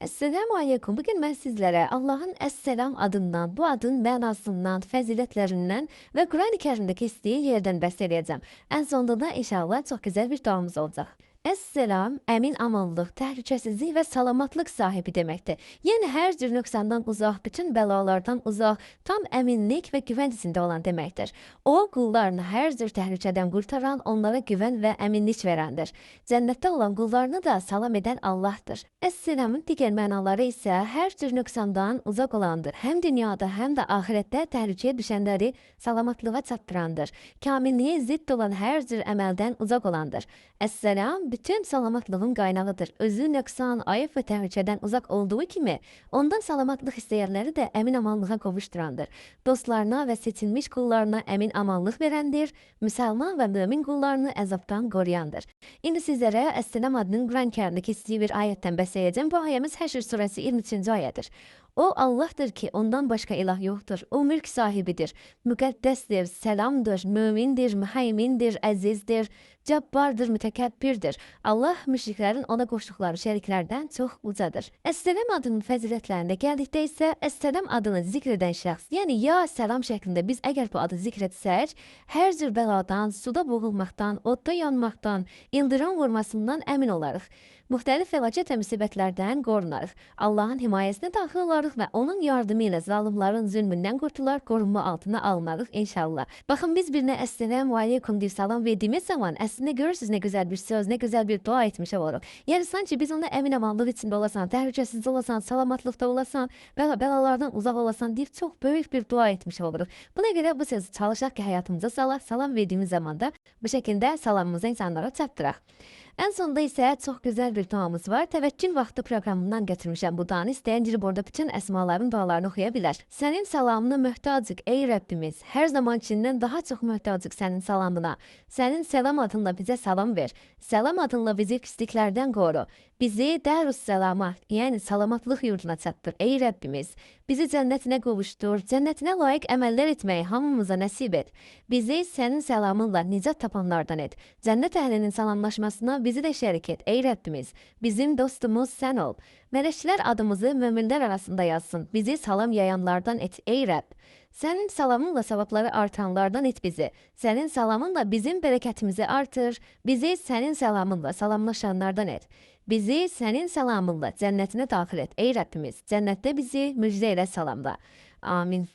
Esselamu Aleyküm. Bugün mən sizlərə Allahın Əsselam adından, bu adın mənasından, fəzilətlərindən və Qurani-Kərimdə keçdiyi yerdən bəhs edəcəm. Ən sonunda da inşallah çox gözəl bir duamız olacaq. Əsselam, əmin amanlıq, təhlükəsizlik və salamatlıq sahibi deməkdir. Yəni hər cür nöqsandan uzaq, bütün bəlalardan uzaq, tam əminlik və güvən içində olan deməkdir. O, qullarını hər cür təhlükədən qurtaran, onlara güvən və əminlik verəndir. Cənnətdə olan qullarını da salam edən Allahdır. Əsselamın digər mənaları isə hər cür nöqsandan uzaq olandır. Həm dünyada, həm də axirətdə təhlükəyə düşənləri salamatlığa çatdırandır. Kamilliyə zidd olan hər cür əməldən uzaq olandır. Əsselam, bütün salamatlığın qaynağıdır. Özü nöqsan, ayıb və təhlükədən uzaq olduğu kimi, ondan salamatlıq istəyənləri də əmin amanlığa qovuşdurandır. Dostlarına və seçilmiş qullarına əmin amanlıq verəndir, müsəlman və mömin qullarını əzabdan qoruyandır. İndi sizlərə Əsselam adının Quran-Kərimdə keçdiyi bir ayətdən bəhs edəcəm. Bu ayəmiz Həşr surəsi 23-cü ayədir. O Allahdır ki, ondan başqa ilah yoxdur. O mülk sahibidir, müqəddəsdir, səlamdır, mömindir, mühaymindir, əzizdir, cəbbardır, mütəkəbbirdir. Allah müşriklərin ona qoşduqları şəriklərdən çox ucadır. Əsselam adının fəzilətlərində gəldikdə isə Əsselam adını zikr edən şəxs, yəni ya səlam şəklində biz əgər bu adı zikr etsək, hər cür bəladan, suda boğulmaqdan, odda yanmaqdan, ildırım vurmasından əmin olarıq. Müxtəlif fəlakət və müsibətlərdən qorunarıq. Allahın himayəsinə daxil olarıq və onun yardımı ilə zalimlərin zülmündən qurtular, qorunma altına alınarıq inşallah. Baxın, biz birinə Əsselamu Aleyküm deyib salam verdiyimiz zaman əslində görürsünüz nə gözəl bir söz, nə gözəl bir dua etmiş oluruq. Yəni sanki biz ona əmin amanlıq içində olasan, təhlükəsiz olasan, salamatlıqda olasan, bəlalardan uzaq olasan deyib çox böyük bir dua etmiş oluruq. Buna görə bu sözü çalışaq ki, həyatımıza salaq, salam verdiyimiz zaman da bu şəkildə salamımızı insanlara çatdıraq. Ən sonunda isə çox gözəl bir duamız var. Təvəkkül vaxtı proqramından gətirmişəm bu duanı. İstəyən girib orada bütün əsmaların dualarını oxuya bilər. Sənin salamına möhtacıq ey Rəbbimiz. Hər zamankindən daha çox möhtacıq sənin salamına. Sənin səlam adınla bizə salam ver. Səlam adınla bizi pisliklərdən qoru. Bizi Dərüssəlama, yəni salamatlıq yurduna çatdır ey Rəbbimiz. Bizi cənnətinə qovuşdur. Cənnətinə layiq əməllər etməyi hamımıza nəsib et. Bizi sənin səlamınla nicat tapanlardan et. Cənnət əhlinin salamlaşmasına bizi də şərik et ey Rəbbimiz. Bizim dostumuz sən ol. Mələklər adımızı möminlər arasında yazsın. Bizi salam yayanlardan et ey Rəbb. Sənin salamınla savabları artanlardan et bizi. Sənin salamınla bizim bərəkətimizi artır. Bizi sənin salamınla salamlaşanlardan et. Bizi sənin salamınla cənnətinə daxil et ey Rəbbimiz. Cənnətdə bizi müjdə ilə salamla. Amin.